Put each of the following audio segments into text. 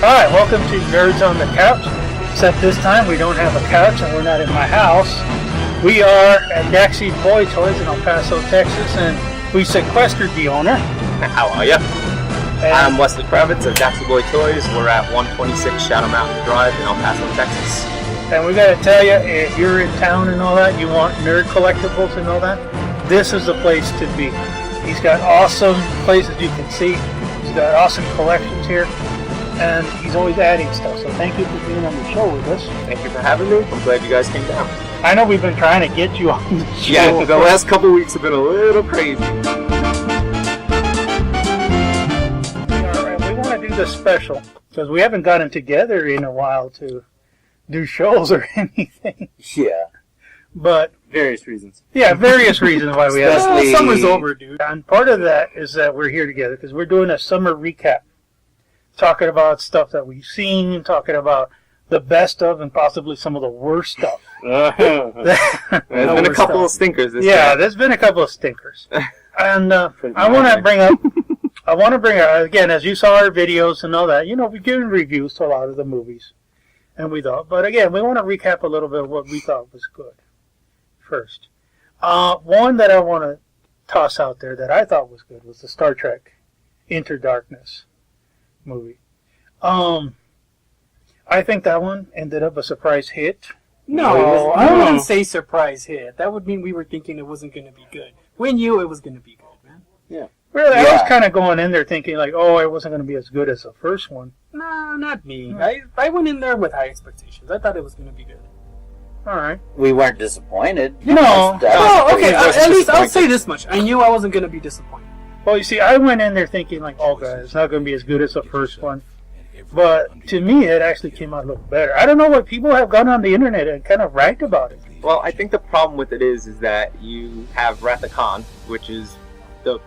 Hi, welcome to Nerds on the Couch. Except this time we don't have a couch and we're not in my house. We are at Daxie Boy Toys in El Paso, Texas, and we sequestered the owner. How are you? I'm Wesley Kravitz of Daxie Boy Toys. We're at 126 Shadow Mountain Drive in El Paso, Texas. And we got to tell you, if you're in town and all that, you want nerd collectibles and all that, this is the place to be. He's got awesome places you can see. He's got awesome collections here. And he's always adding stuff, so thank you for being on the show with us. Thank you for having me. I'm glad you guys came down. I know we've been trying to get you on the show. Yeah, the last couple weeks have been a little crazy. We want to do this special, because we haven't gotten together in a while to do shows or anything. Yeah. But various reasons. Yeah, various reasons why we have. Summer's over, dude. And part of that is that we're here together, because we're doing a summer recap. Talking about stuff that we've seen, talking about the best of and possibly some of the worst stuff. There's been a couple of stinkers this time. There's been a couple of stinkers. And I want to bring up, again, as you saw our videos and all that, we've given reviews to a lot of the movies. And we thought, but again, we want to recap a little bit of what we thought was good first. One that I want to toss out there that I thought was good was the Star Trek Into Darkness movie. I think that one ended up a surprise hit. No, I wouldn't say surprise hit. That would mean we were thinking it wasn't going to be good. We knew it was going to be good, man. Yeah. Really, I was kind of going in there thinking like, oh, it wasn't going to be as good as the first one. No, not me. I went in there with high expectations. I thought it was going to be good. All right. We weren't disappointed. No. Okay, at least I'll say this much. I knew I wasn't going to be disappointed. Well, you see, I went in there thinking, like, oh, God, it's not going to be as good as the first one. But to me, it actually came out a little better. I don't know what people have gone on the internet and kind of ragged about it. Well, I think the problem with it is that you have Wrath of Khan, which is the,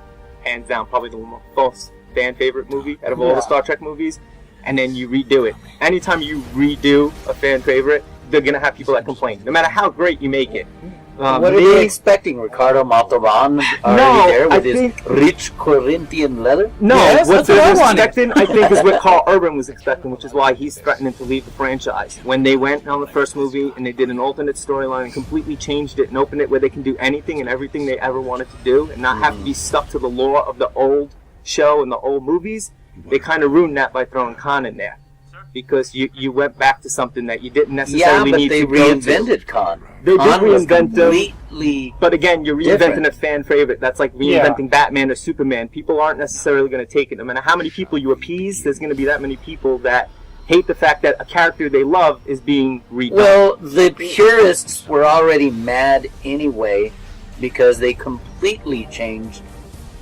hands down, probably the most fan favorite movie out of all the Star Trek movies, and then you redo it. Anytime you redo a fan favorite, they're going to have people that complain, no matter how great you make it. What are you expecting? Ricardo Montalban already there with his rich Corinthian leather? No, yes, what that's they what was I wanted. expecting, I think, is what Carl Urban was expecting, which is why he's threatening to leave the franchise. When they went on the first movie and they did an alternate storyline and completely changed it and opened it where they can do anything and everything they ever wanted to do and not have to be stuck to the lore of the old show and the old movies, they kind of ruined that by throwing Khan in there. Because you went back to something that you didn't necessarily need to go to. Yeah, but they reinvented Khan. They did reinvent completely. But again, you're reinventing different. a fan favorite. That's like reinventing Batman or Superman. People aren't necessarily going to take it. No matter how many people you appease, there's going to be that many people that hate the fact that a character they love is being redone. Well, the purists were already mad anyway because they completely changed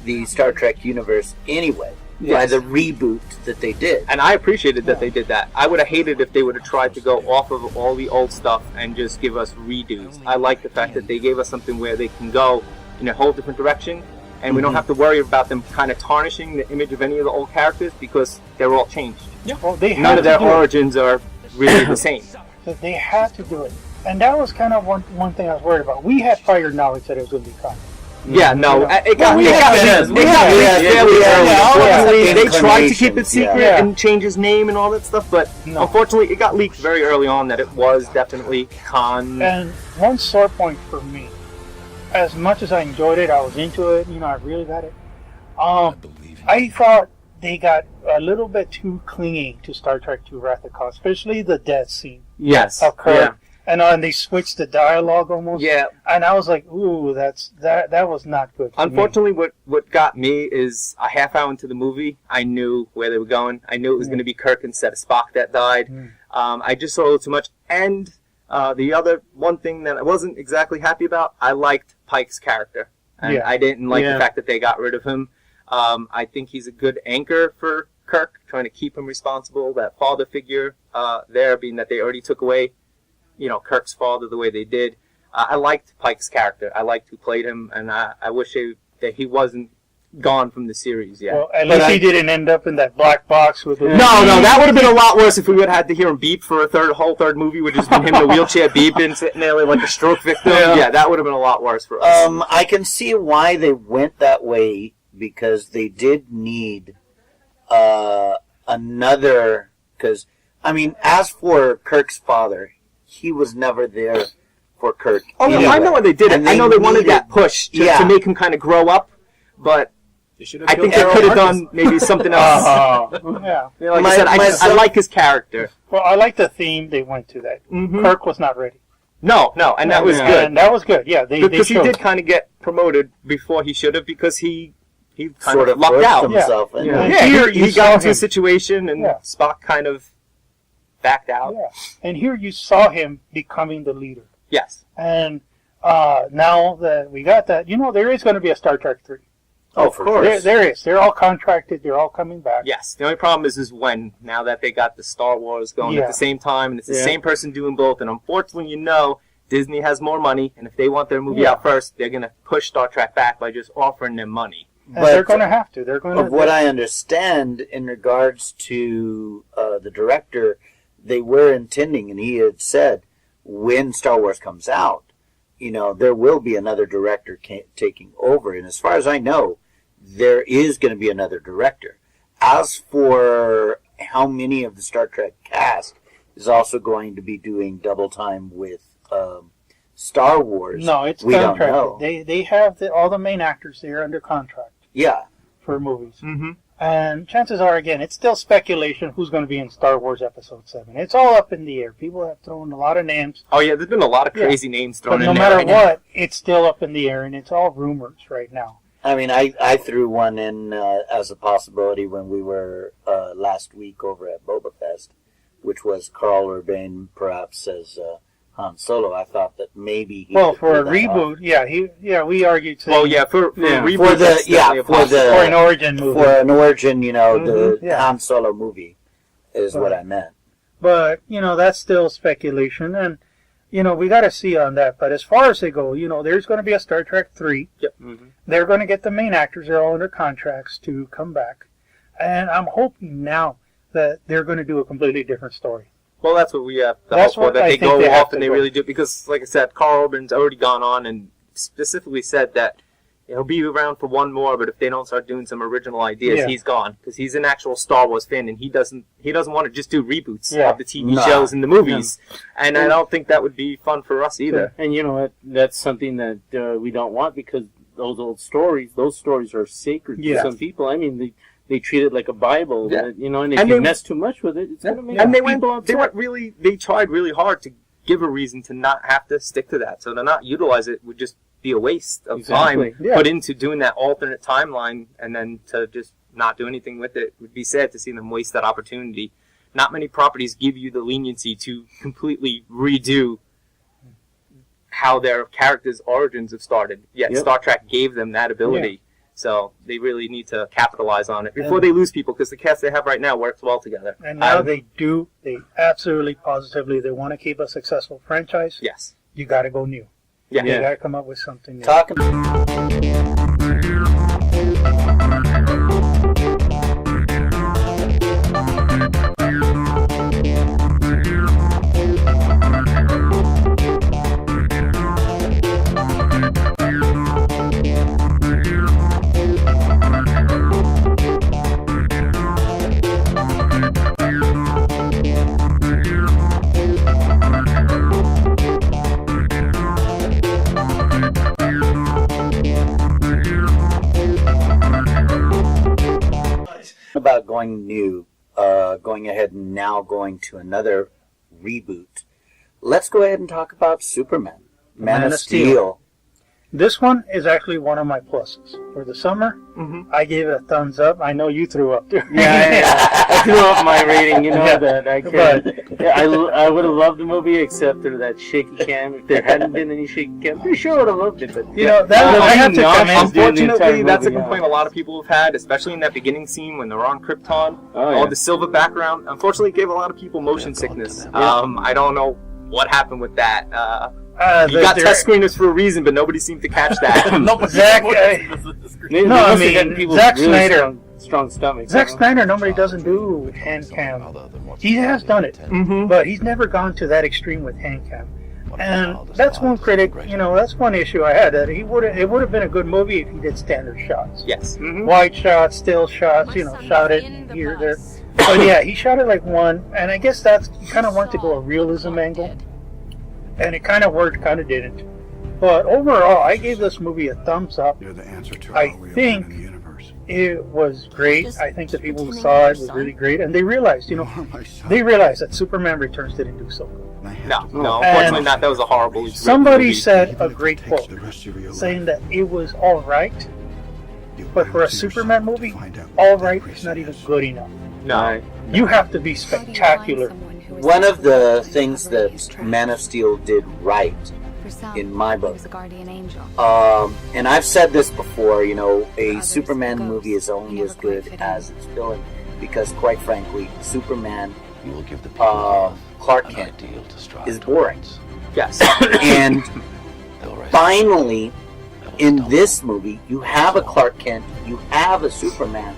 the Star Trek universe anyway. By the reboot that they did. And I appreciated that they did that. I would have hated if they would have tried to go off of all the old stuff and just give us redos. I like the fact that they gave us something where they can go in a whole different direction, and we don't have to worry about them kind of tarnishing the image of any of the old characters because they're all changed. Yeah. Well, they None of their origins are really the same. So they had to do it. And that was kind of one thing I was worried about. We had prior knowledge that it was going to be Khan. Yeah, no, it got leaked Yeah, They tried to keep it secret Yeah. and change his name and all that stuff, but unfortunately it got leaked very early on that it was definitely Khan. And one sore point for me, as much as I enjoyed it, I was into it, I really got it. I thought they got a little bit too clingy to Star Trek II Wrath of Khan, especially the death scene. Yes. Of Kirk. Yeah. And they switched the dialogue almost. Yeah. And I was like, ooh, that was not good for Unfortunately, what got me is a half hour into the movie, I knew where they were going. I knew it was going to be Kirk instead of Spock that died. I just saw a little too much. And the other one thing that I wasn't exactly happy about, I liked Pike's character. And I didn't like the fact that they got rid of him. I think he's a good anchor for Kirk, trying to keep him responsible. That father figure there, being that they already took away Kirk's father the way they did. I liked Pike's character. I liked who played him, and I wish that he wasn't gone from the series yet. Well, at least he didn't end up in that black box with. No, that would have been a lot worse if we would have had to hear him beep for a whole third movie, which has been him in a wheelchair beeping, sitting there like a stroke victim. Yeah, that would have been a lot worse for us. I can see why they went that way because they did need another Because, I mean, as for Kirk's father, he was never there for Kirk. Oh, no, anyway. I know what they did. And I know they wanted that push to make him kind of grow up, but I think they could have done maybe something else. Yeah. Like I said, I like his character. Well, I like the theme they went to. That Kirk was not ready. No, and that was good. And that was good. Yeah, because he did kind of get promoted before he should have, because he kind sort of of lucked out. himself. Here he got into a situation, and Spock kind of backed out. Yeah, and here you saw him becoming the leader. Yes. And now that we got that, there is going to be a Star Trek 3. Oh, of course. There is. They're all contracted. They're all coming back. Yes. The only problem is when, now that they got the Star Wars going at the same time, and it's the same person doing both, and unfortunately, Disney has more money, and if they want their movie out first, they're going to push Star Trek back by just offering them money. And they're going to have to. They're going to. Of what I understand in regards to the director, they were intending, and he had said, when Star Wars comes out, there will be another director taking over. And as far as I know, there is going to be another director. As for how many of the Star Trek cast is also going to be doing double time with Star Wars, no, it's we contracted. don't know. They have all the main actors there under contract. Yeah. For movies. Mm-hmm. And chances are, again, it's still speculation who's going to be in Star Wars Episode 7. It's all up in the air. People have thrown a lot of names. Oh, yeah, there's been a lot of crazy names thrown in there. But no matter what, it's still up in the air, and it's all rumors right now. I mean, I threw one in as a possibility when we were last week over at Boba Fest, which was Carl Urban perhaps as Han Solo. I thought that maybe he could for a pull that reboot, off. we argued. For a reboot, for an origin movie, for an origin, the Han Solo movie is what I meant. But that's still speculation, and we got to see on that. But as far as they go, there's going to be a Star Trek 3. Yep. Mm-hmm. They're going to get the main actors. They're all under contracts to come back, and I'm hoping now that they're going to do a completely different story. Well, that's what we have to hope for, that they go off and they really do. Because, like I said, Carl Urban's already gone on and specifically said that he'll be around for one more, but if they don't start doing some original ideas, he's gone. Because he's an actual Star Wars fan, and he doesn't want to just do reboots of the TV shows and the movies. And I don't think that would be fun for us either. And you know what? That's something that we don't want, because those old stories, are sacred to some people. I mean, they treat it like a Bible, and if you mess too much with it, it's going to make people upset. They tried really hard to give a reason to not have to stick to that. So to not utilize it would just be a waste of time put into doing that alternate timeline, and then to just not do anything with it would be sad to see them waste that opportunity. Not many properties give you the leniency to completely redo how their characters' origins have started. Yet Star Trek gave them that ability. Yeah. So they really need to capitalize on it before they lose people, because the cast they have right now works well together. And now they do. They absolutely, positively, they want to keep a successful franchise. Yes. You got to go new. Yeah. You got to come up with something new. About going new, going ahead and now going to another reboot. Let's go ahead and talk about Superman, Man of Steel. This one is actually one of my pluses. For the summer, I gave it a thumbs up. I know you threw up too. I threw up my rating, that I can't. I would have loved the movie except for that shaky cam. If there hadn't been any shaky cam, I'm pretty sure I would have loved it. But I have to come in. Unfortunately, that's a complaint a lot of people have had, especially in that beginning scene when they're on Krypton. All the silver background. Unfortunately, it gave a lot of people motion sickness. I don't know what happened with that. You got test screeners for a reason, but nobody seemed to catch that. Zack Snyder. Strong stomach. Zack Snyder normally doesn't do hand cam. He has done it, but he's never gone to that extreme with hand cam. And that's one critic, that's one issue I had, that it would have been a good movie if he did standard shots. Yes. Mm-hmm. Wide shots, still shots, shot it here, there. But yeah, he shot it like one, and I guess he kind of wanted to go a realism angle. And it kind of worked, kind of didn't. But overall, I gave this movie a thumbs up. I think it was great. I think the people who saw it was really great, and they realized, that Superman Returns didn't do so good. No, unfortunately not. That was a horrible. Somebody said a great quote, saying that it was all right, but for a Superman movie, all right is not even good enough. No, you have to be spectacular. One of the things that Man of Steel did right, in my book, and I've said this before, a Superman movie is only as good as its villain, because quite frankly, Superman, Clark Kent, is boring. Yes. And finally, in this movie, you have a Clark Kent, you have a Superman,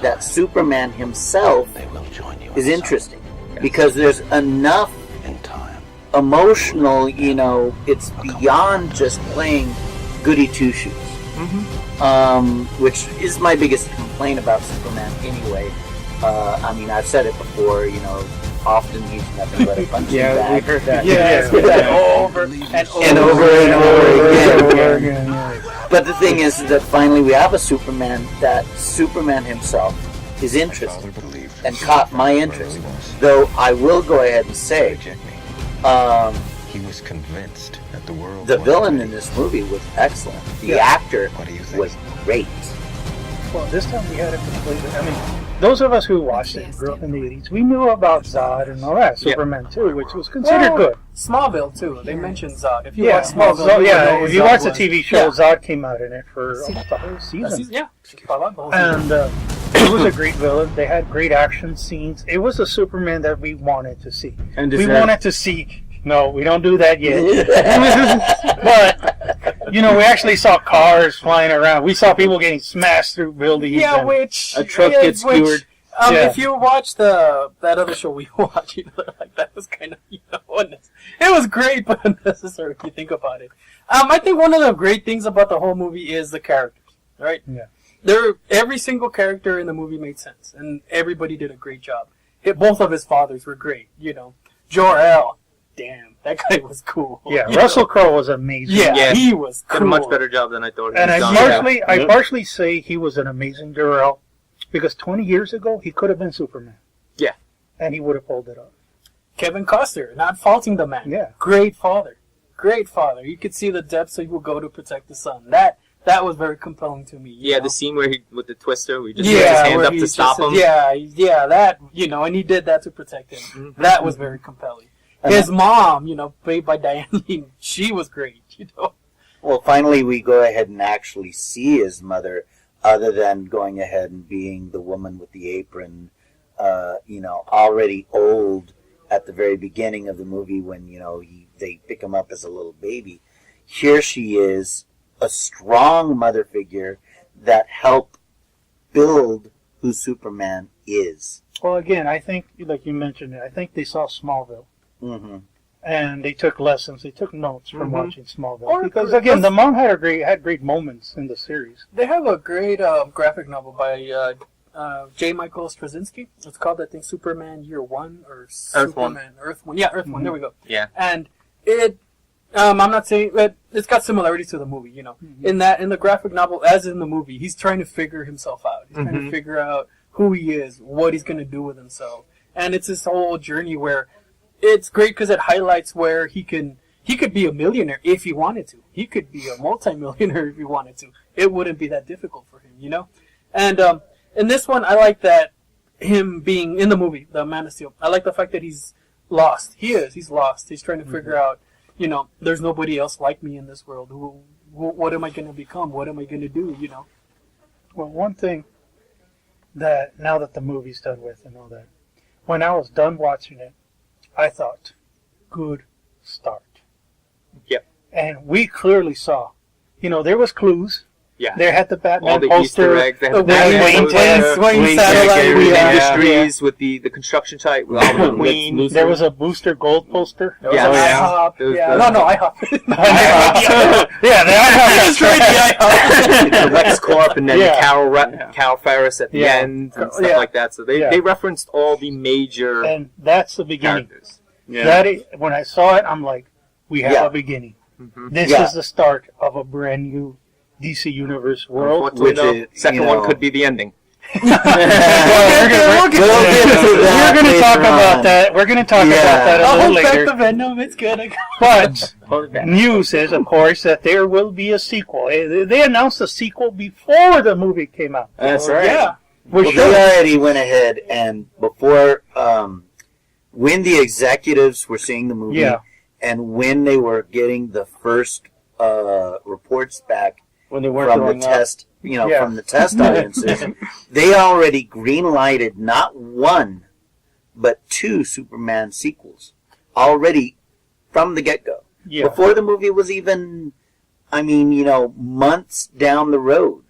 that Superman himself is interesting. Because there's enough emotional, it's beyond just playing goody two-shoes. Mm-hmm. Which is my biggest complaint about Superman anyway. I've said it before, often he's nothing but a punching bag. Yeah, we've heard that. Yeah, over and over again. But the thing is that finally we have a Superman, that Superman himself is interesting and caught my interest. Though I will go ahead and say, he was convinced that the world. The villain in this movie was excellent. The actor was great. Well, this time we had it completely. Those of us who watched it, grew up in the 80s, we knew about Zod and all that, Superman 2, which was considered good. Smallville too. They mentioned Zod. If you watch Smallville, if you watch the TV show, Zod came out in it for almost the whole season. And it was a great villain. They had great action scenes. It was a Superman that we wanted to see. We wanted to see. No, we don't do that yet. But we actually saw cars flying around. We saw people getting smashed through buildings. Yeah, which a truck gets skewered. If you watch that other show we watched, that was kind of it was great, but unnecessary if you think about it. I think one of the great things about the whole movie is the characters, right? Yeah. Every single character in the movie made sense, and everybody did a great job. Both of his fathers were great, Jor-El. Damn, that guy was cool. Yeah, Russell Crowe was amazing. Yeah, he was cool. Did a much better job than I thought. And I partially say he was an amazing Jor-El, because 20 years ago he could have been Superman. Yeah, and he would have pulled it off. Kevin Costner, not faulting the man. Yeah, great father. You could see the depths he would go to protect the son. That was very compelling to me. Yeah, the scene where with the twister, we just put his hand up to stop him. Yeah, that and he did that to protect him. Mm-hmm. That was very compelling. His mom, played by Diane, she was great, Well, finally we go ahead and actually see his mother, other than going ahead and being the woman with the apron, already old at the very beginning of the movie when, they pick him up as a little baby. Here she is, a strong mother figure that helped build who Superman is. Well, again, I think, like you mentioned, I think they saw Smallville. Mm-hmm. And they took lessons. They took notes from watching Smallville. Because again, the mom had great moments in the series. They have a great graphic novel by J. Michael Straczynski. It's called, I think, Superman Year One or Superman Earth One. Yeah, Earth One. There we go. Yeah. And it, I'm not saying that it's got similarities to the movie. In the graphic novel, as in the movie, he's trying to figure himself out. He's trying to figure out who he is, what he's going to do with himself, and it's this whole journey where. It's great because it highlights where he could be a millionaire if he wanted to. He could be a multimillionaire if he wanted to. It wouldn't be that difficult for him, And in this one, I like that him being in the movie, the Man of Steel. I like the fact that he's lost. He's lost. He's trying to figure out, there's nobody else like me in this world. What am I going to become? What am I going to do? Well, one thing that now that the movie's done with and all that, when I was done watching it, I thought, good start. Yep. And we clearly saw, there was clues. Yeah. They had the Batman all the poster. Easter eggs. They had The the Batman poster. Wayne satellite. Industries with the construction site with all the Queen. There was a Booster Gold poster. Yeah. IHOP. Yeah. No, IHOP. Yeah, That's right, the IHOP. The Lex Corp and then Yeah. Carol Ferris at the end and stuff like that. So they referenced all the major and that's the beginning. characters. When I saw it, I'm like, we have a beginning. Mm-hmm. This is the start of a brand new DC Universe world. Which second one could be the ending. We're going to talk about that. We're going to talk about that a little later. Back to Venom. It's good. But news is, of course, that there will be a sequel. They announced a sequel before the movie came out. That's right. Yeah. Well, they already went ahead and before, when the executives were seeing the movie, and when they were getting the first reports back when they weren't from the test, from the test audiences, they already green-lighted not one, but 2 Superman sequels already from the get-go. Yeah. Before the movie was even, months down the road,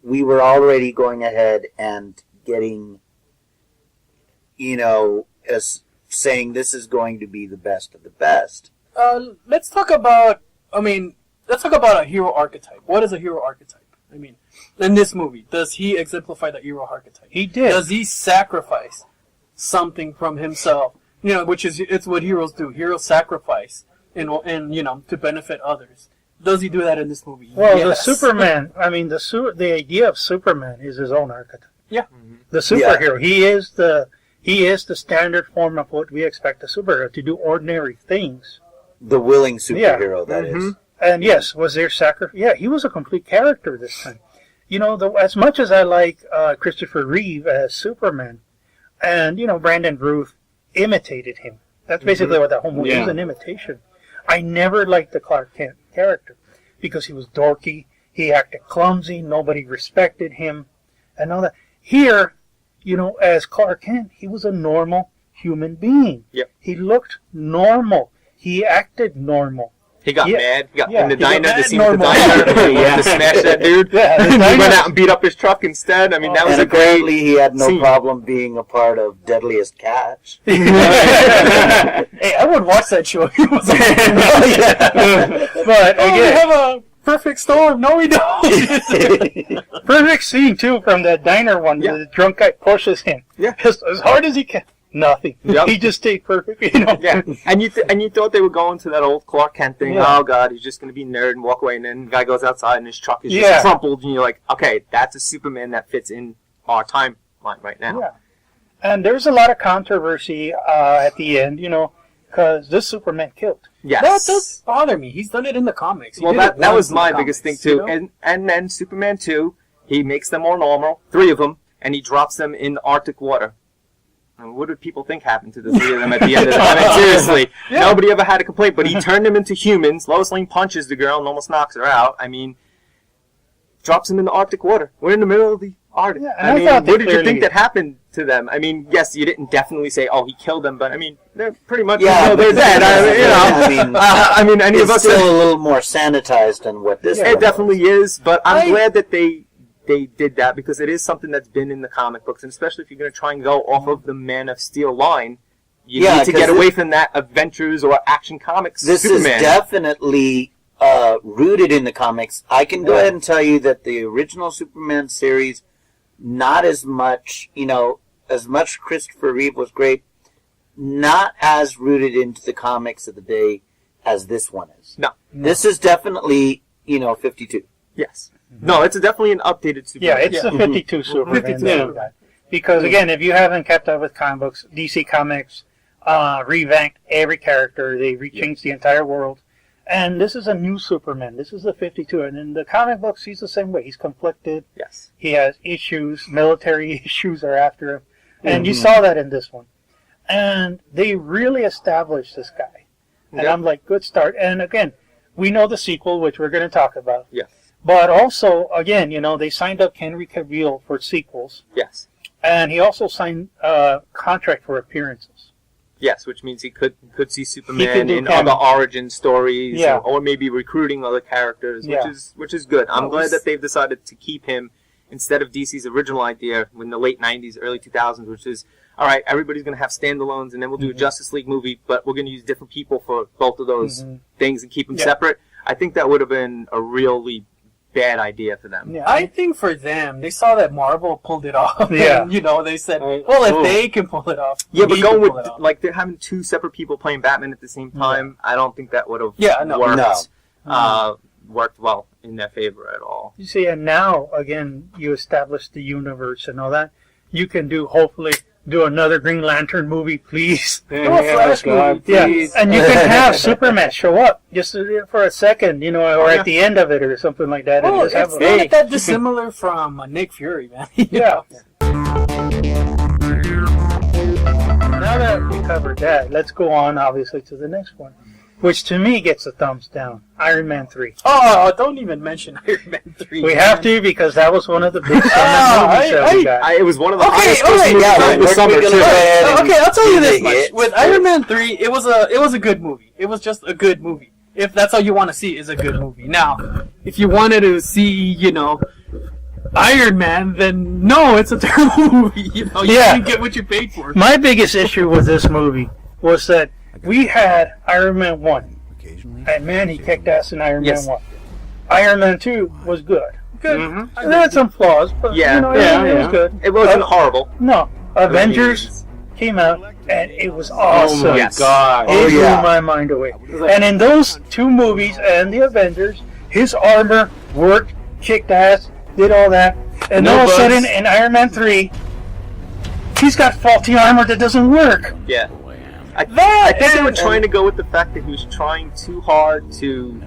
we were already going ahead and getting, as saying this is going to be the best of the best. Let's talk about a hero archetype. What is a hero archetype? In this movie, does he exemplify the hero archetype? He did. Does he sacrifice something from himself? Which is it's what heroes do. Heroes sacrifice to benefit others. Does he do that in this movie? Well, yes. the Superman, the idea of Superman is his own archetype. Yeah. Mm-hmm. The superhero. Yeah. He is the standard form of what we expect a superhero to do, ordinary things. The willing superhero, that is. And yes, was there sacrifice? Yeah, he was a complete character this time. As much as I like Christopher Reeve as Superman, and, Brandon Routh imitated him. That's basically what that whole movie was, an imitation. I never liked the Clark Kent character because he was dorky, he acted clumsy, nobody respected him, and all that. Here, as Clark Kent, he was a normal human being. Yep. He looked normal. He acted normal. He got mad. He got in the he got diner. mad The scene with the diner. To smash that dude. Yeah, he went out and beat up his truck instead. That was and a great apparently he had no scene. problem being a part of Deadliest Catch. Hey, I would watch that show. He was But we have a perfect storm. No, we don't. perfect scene too from that diner one. Yeah. The drunk guy pushes him. Yeah. As hard as he can. Nothing. Yep. He just stayed perfect. Yeah, and you thought they were going to that old Clark Kent thing. Yeah. Oh God, he's just gonna be nerd and walk away, and then the guy goes outside and his truck is just crumpled, and you're like, okay, that's a Superman that fits in our timeline right now. Yeah. And there's a lot of controversy at the end, because this Superman killed. Yes. That does bother me. He's done it in the comics. Well, that was my biggest thing too. And then Superman 2, he makes them all normal, 3 of them, and he drops them in the Arctic water. And what did people think happened to the 3 of them at the end of it? Seriously, nobody ever had a complaint, but he turned them into humans. Lois Lane punches the girl and almost knocks her out. Drops them in the Arctic water. We're in the middle of the Arctic. Yeah, what did you think that happened to them? Yes, you didn't definitely say, oh, he killed them, but they're pretty much, they're dead. Any of us still a little more sanitized than what this It definitely is, but I'm glad that they did that because it is something that's been in the comic books, and especially if you're going to try and go off of the Man of Steel line, you need to get away from that Adventures or Action Comics Superman. Is definitely rooted in the comics. I can go ahead and tell you that the original Superman series, not as much, as much Christopher Reeve was great, not as rooted into the comics of the day as this one is. No. This is definitely, 52. Yes. No, it's definitely an updated Superman. Yeah, it's the 52 Superman. 52. Because, again, if you haven't kept up with comic books, DC Comics revamped every character. They rechanged the entire world. And this is a new Superman. This is the 52. And in the comic books, he's the same way. He's conflicted. Yes. He has issues. Military issues are after him. And you saw that in this one. And they really established this guy. And I'm like, good start. And, again, we know the sequel, which we're going to talk about. Yes. But also, again, they signed up Henry Cavill for sequels. Yes. And he also signed a contract for appearances. Yes, which means he could see Superman could do in other origin stories, Yeah. or maybe recruiting other characters, Yeah. which is good. I'm glad that they've decided to keep him instead of DC's original idea in the late 90s, early 2000s, which is, all right, everybody's going to have standalones, and then we'll do a Justice League movie, but we're going to use different people for both of those things and keep them separate. I think that would have been a really bad idea for them. Yeah. I think for them, they saw that Marvel pulled it off. Yeah. And, they said, well, if they can pull it off, Yeah, but we going can pull with, it off. like, they're having two separate people playing Batman at the same time, I don't think that would have worked well in their favor at all. You see, and now, again, you establish the universe and all that. You can hopefully do another Green Lantern movie, please. Do a Flash movie, please. Yeah, and you can have Superman show up just for a second, or at the end of it or something like that. Well, and just have it's not that dissimilar from Nick Fury, man. Yeah. Now that we covered that, let's go on, obviously, to the next one, which to me gets a thumbs down. Iron Man 3. Oh, don't even mention Iron Man 3. We have to, because that was one of the big movies that we got. It was one of the Okay, highest movies of the summer, too. Okay, I'll tell you this much. With Iron Man 3, it was a good movie. It was just a good movie. If that's all you want to see, is a good movie. Now, if you wanted to see, Iron Man, then no, it's a terrible movie. You didn't get what you paid for. My biggest issue with this movie was that we had Iron Man 1. And man, he kicked ass in Iron Man 1. Iron Man 2 was good. Good. It had some flaws, but it was good. It wasn't horrible. No. Avengers came out, and it was awesome. Oh my God. It blew my mind away. And in those two movies and the Avengers, his armor worked, kicked ass, did all that. And all of a sudden, in Iron Man 3, he's got faulty armor that doesn't work. Yeah. I think they were trying to go with the fact that he was trying too hard to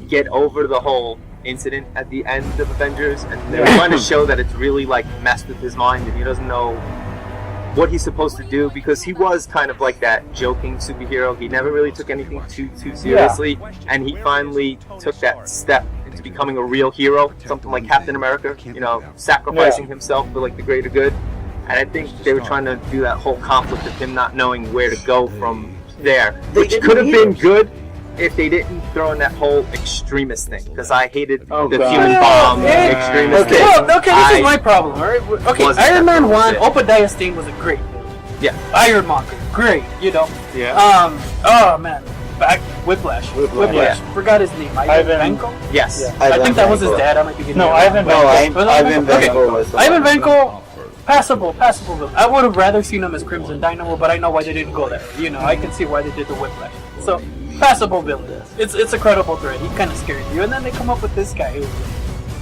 get over the whole incident at the end of Avengers, and they were trying to show that it's really messed with his mind and he doesn't know what he's supposed to do, because he was kind of like that joking superhero. He never really took anything too seriously, and he finally took that step into becoming a real hero, something like Captain America, sacrificing himself for the greater good. And I think they were trying to do that whole conflict of him not knowing where to go from there, which could have been good if they didn't throw in that whole extremist thing, because I hated the human bomb extremist thing. Okay, this is my problem, alright? Okay, Iron Man 1, Obadiah Stane was a great movie. Yeah. Ironmonger, great, Yeah. Oh man, Whiplash. Forgot his name. Ivan Vanko? Yes. Yeah. I think that was his dad. I might be getting Ivan Vanko. Ivan Vanko was the Ivan Vanko, passable. I would have rather seen him as Crimson Dynamo, but I know why they didn't go there. I can see why they did the Whiplash. So, passable villain. It's a credible threat. He kind of scared you, and then they come up with this guy who...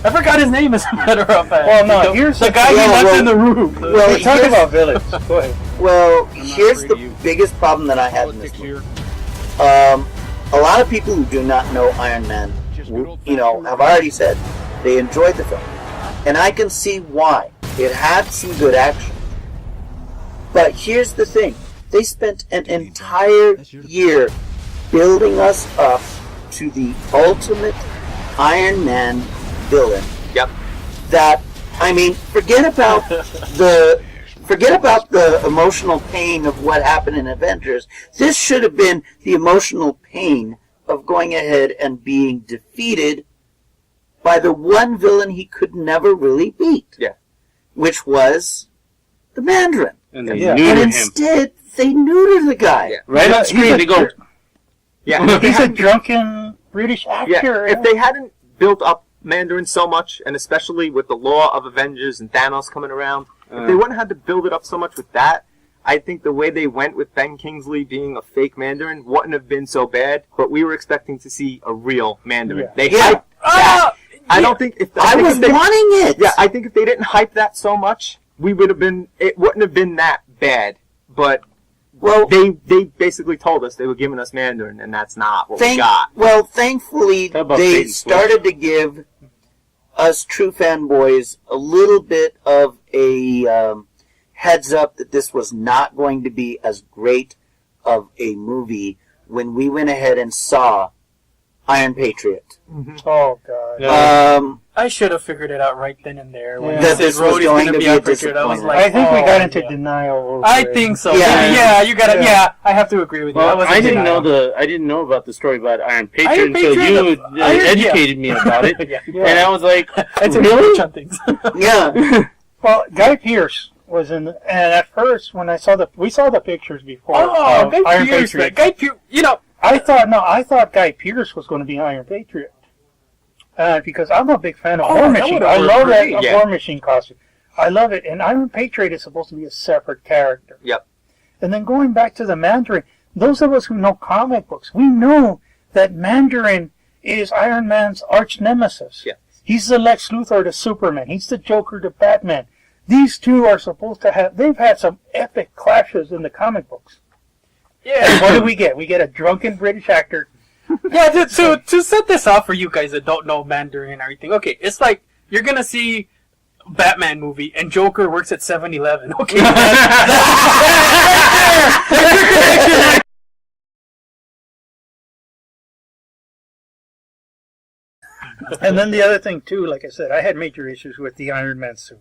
I forgot his name, as a matter of fact. Well, no, here's the guy who left in the room. Well, talk about villains. Go ahead. Well, here's the biggest problem that I had in this movie. A lot of people who do not know Iron Man, have already said they enjoyed the film. And I can see why. It had some good action. But here's the thing. They spent an entire year building us up to the ultimate Iron Man villain. Yep. That, forget about the emotional pain of what happened in Avengers. This should have been the emotional pain of going ahead and being defeated by the one villain he could never really beat. Yeah. Which was the Mandarin. And they neutered him. Instead, they neutered the guy. Yeah. Right on screen, they go... Yeah. He's a drunken British actor. Yeah. If they hadn't built up Mandarin so much, and especially with the law of Avengers and Thanos coming around, if they wouldn't have had to build it up so much with that, I think the way they went with Ben Kingsley being a fake Mandarin wouldn't have been so bad, but we were expecting to see a real Mandarin. They hyped that. I don't think if I was wanting it. Yeah, I think if they didn't hype that so much, it wouldn't have been that bad. But they basically told us they were giving us Mandarin, and that's not what we got. Well, thankfully they started to give us true fanboys a little bit of a heads up that this was not going to be as great of a movie when we went ahead and saw Iron Patriot. Oh, God. I should have figured it out right then and there. When that this was going to be a disappointment. I think we got into denial. I think so. Yeah. You got it. Yeah, I have to agree with you. Well, I didn't know about the story about Iron Patriot until you educated me about it, and I was like, really? Yeah. Well, Guy Pearce was in, and at first when we saw the pictures before. Oh, Guy Iron Pearce. Patriot. Guy Pearce. I thought Guy Pearce was going to be Iron Patriot. Because I'm a big fan of War Machine. I love that War Machine costume. I love it. And Iron Patriot is supposed to be a separate character. Yep. And then going back to the Mandarin, those of us who know comic books, we know that Mandarin is Iron Man's arch nemesis. Yeah. He's the Lex Luthor to Superman. He's the Joker to Batman. These two are supposed to they've had some epic clashes in the comic books. Yeah. And what do we get? We get a drunken British actor. Yeah, to set this off for you guys that don't know Mandarin and everything, okay, it's like you're gonna see Batman movie and Joker works at 7-Eleven. Okay, And then the other thing too, like I said, I had major issues with the Iron Man suit.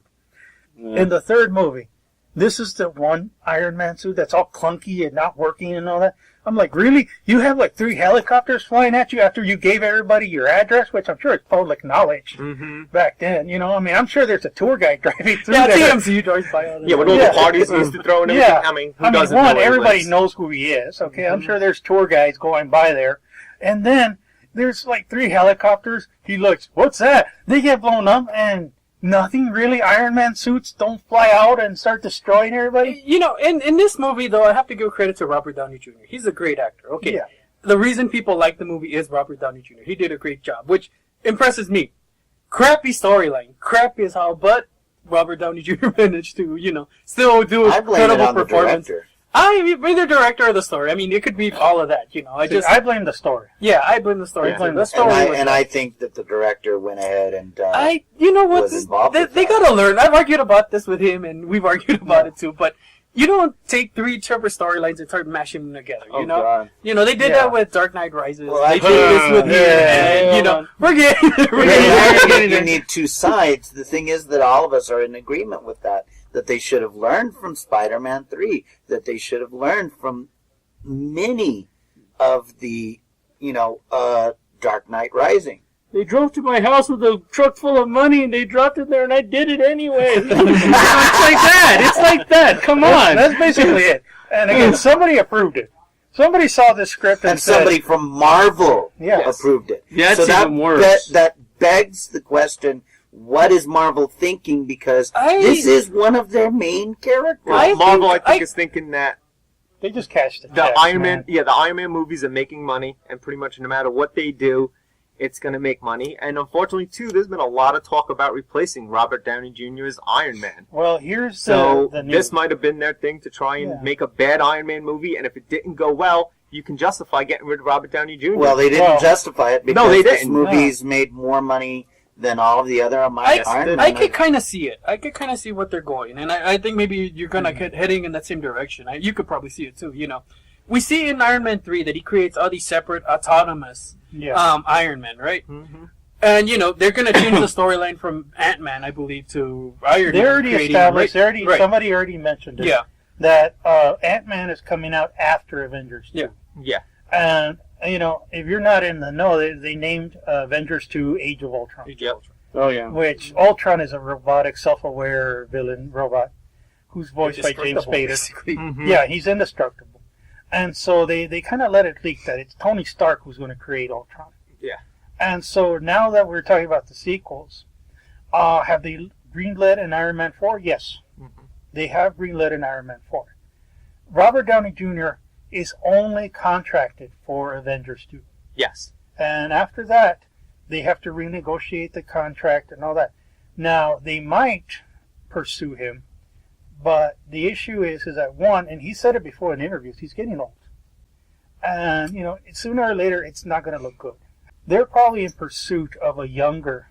Yeah. In the third movie, this is the one Iron Man suit that's all clunky and not working and all that. I'm like, really? You have like 3 helicopters flying at you after you gave everybody your address, which I'm sure is public knowledge back then. I mean, I'm sure there's a tour guide driving through there. Yeah, TMZ drives by all the with all the parties he used to throw and everything. Yeah. I mean, who doesn't know everybody knows who he is, okay? I'm sure there's tour guides going by there. And then there's like 3 helicopters. He looks, what's that? They get blown up and nothing really. Iron Man suits don't fly out and start destroying everybody. In this movie, though, I have to give credit to Robert Downey Jr. He's a great actor. Okay. Yeah. The reason people like the movie is Robert Downey Jr. He did a great job, which impresses me. Crappy storyline. Crappy as hell, but Robert Downey Jr. managed to, still do a credible performance. Either director or the story. I mean, it could be all of that, I blame the story. Yeah, I blame the story. I think that the director went ahead and they gotta learn. I've argued about this with him, and we've argued about it too. But you don't take 3 separate storylines and start mashing them together. God. They did that with Dark Knight Rises. Well, they did this with we're getting. You need 2 sides. The thing is that all of us are in agreement with that. That they should have learned from Spider-Man 3, that they should have learned from many of the, Dark Knight Rising. They drove to my house with a truck full of money and they dropped it there and I did it anyway. It's like that. Come on. That's basically it. And again, somebody approved it. Somebody saw this script and somebody from Marvel approved it. Yeah, that's even worse. That begs the question, what is Marvel thinking? Because this is one of their main characters. Marvel, I think, is thinking that they just cashed it. The Iron Man movies are making money, and pretty much no matter what they do, it's going to make money. And unfortunately, too, there's been a lot of talk about replacing Robert Downey Jr. as Iron Man. Well, here's the news. This might have been their thing to try and make a bad Iron Man movie, and if it didn't go well, you can justify getting rid of Robert Downey Jr. Well, they didn't justify it because this movie's made more money than all of the other Iron Man. I could kind of see it. I could kind of see what they're going, and I think maybe you're gonna get heading in that same direction. You could probably see it too. We see in Iron Man 3 that he creates all these separate autonomous Iron Man, right? Mm-hmm. And they're gonna change the storyline from Ant-Man, I believe, to Iron Man. They already established. Somebody already mentioned it. Yeah. That Ant-Man is coming out after Avengers 2. Yeah. And if you're not in the know, they named Avengers 2 Age of Ultron. Oh, yeah. Which Ultron is a robotic, self-aware villain robot who's voiced by James Spader. Mm-hmm. Yeah, he's indestructible. And so they kind of let it leak that it's Tony Stark who's going to create Ultron. Yeah. And so now that we're talking about the sequels, have they greenlit an Iron Man 4? Yes. Mm-hmm. They have greenlit an Iron Man 4. Robert Downey Jr. is only contracted for Avengers 2. Yes. And after that, they have to renegotiate the contract and all that. Now, they might pursue him, but the issue is that one, and he said it before in interviews, he's getting old. And, sooner or later, it's not going to look good. They're probably in pursuit of a younger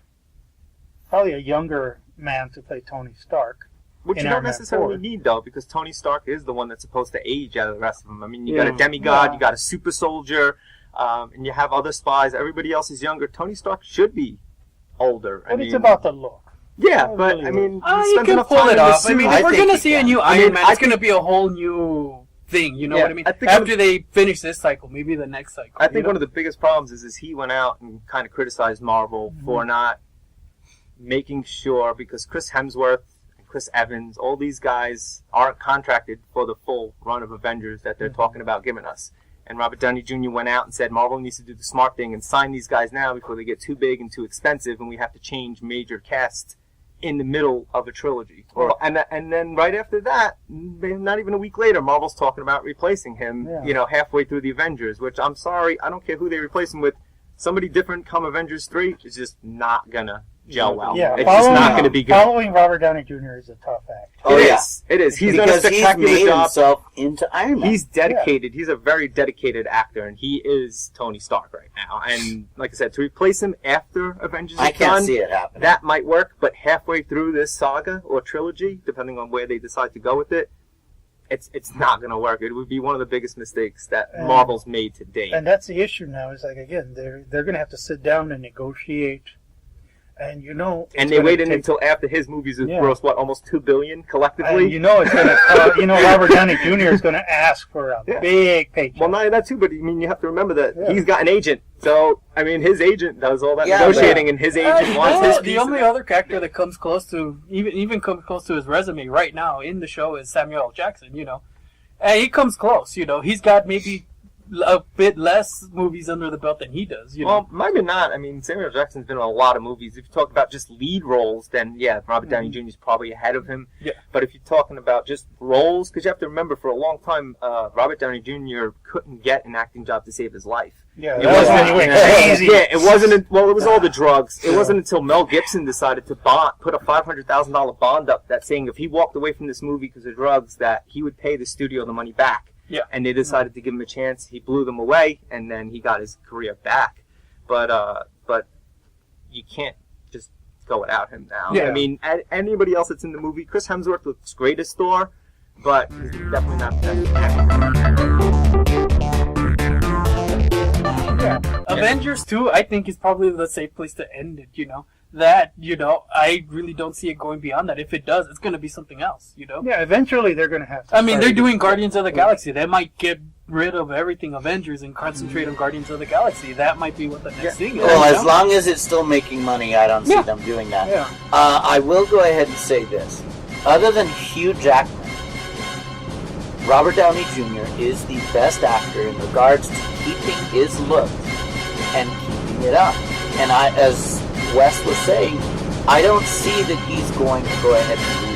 man to play Tony Stark. Which you don't necessarily need, though, because Tony Stark is the one that's supposed to age out of the rest of them. I mean, you got a demigod, you got a super soldier, and you have other spies. Everybody else is younger. Tony Stark should be older. But it's about the look. Yeah, but I mean, you can pull it off. I mean, if we're gonna see a new Iron Man, it's gonna be a whole new thing. You know what I mean? After they finish this cycle, maybe the next cycle. I think one of the biggest problems is he went out and kind of criticized Marvel for not making sure, because Chris Hemsworth and Chris Evans, all these guys aren't contracted for the full run of Avengers that they're talking about giving us. And Robert Downey Jr. went out and said Marvel needs to do the smart thing and sign these guys now before they get too big and too expensive, and we have to change major casts in the middle of a trilogy. And then right after that, not even a week later, Marvel's talking about replacing him, halfway through the Avengers, which I'm sorry, I don't care who they replace him with. Somebody different come Avengers 3 is just not gonna gel well. Yeah, it's just not gonna be good. Following Robert Downey Jr. is a tough act. It is. He's done a spectacular he's made job. himself into Iron Man. He's dedicated. Yeah. He's a very dedicated actor, and he is Tony Stark right now. And like I said, to replace him after Avengers I can't see it happening. That might work, but halfway through this saga or trilogy, depending on where they decide to go with it, it's not going to work. It would be one of the biggest mistakes that Marvel's made to date. And that's the issue now. Is like, again, they're going to have to sit down and negotiate. And and they waited until after his movies have grossed almost $2 billion collectively. And it's going to, Robert Downey Jr. is going to ask for a big paycheck. Well, not that too, but I mean, you have to remember that he's got an agent. So I mean, his agent does all that negotiating, and his agent wants his piece. The only other character that comes close to even comes close to his resume right now in the show is Samuel L. Jackson. And he comes close. He's got maybe a bit less movies under the belt than he does. Well, maybe not. I mean, Samuel Jackson's been in a lot of movies. If you talk about just lead roles, then Robert Downey Jr. is probably ahead of him. Yeah. But if you're talking about just roles, because you have to remember, for a long time, Robert Downey Jr. couldn't get an acting job to save his life. Yeah, it wasn't crazy. Yeah, it wasn't. Well, it was all the drugs. It wasn't until Mel Gibson decided to put a $500,000 bond up, that saying if he walked away from this movie because of drugs, that he would pay the studio the money back. Yeah. And they decided to give him a chance. He blew them away, and then he got his career back. But you can't just go without him now. Yeah. I mean, anybody else that's in the movie, Chris Hemsworth looks great as Thor, but he's definitely not Avengers 2, I think, is probably the safe place to end it, That, I really don't see it going beyond that. If it does, it's going to be something else, Yeah, eventually they're going to have to. I mean, they're doing Guardians of the Galaxy. They might get rid of everything Avengers and concentrate on Guardians of the Galaxy. That might be what the next thing is. Well, as long as it's still making money, I don't see them doing that. Yeah. I will go ahead and say this. Other than Hugh Jackman, Robert Downey Jr. is the best actor in regards to keeping his look and keeping it up. And as Wes was saying, I don't see that he's going to go ahead and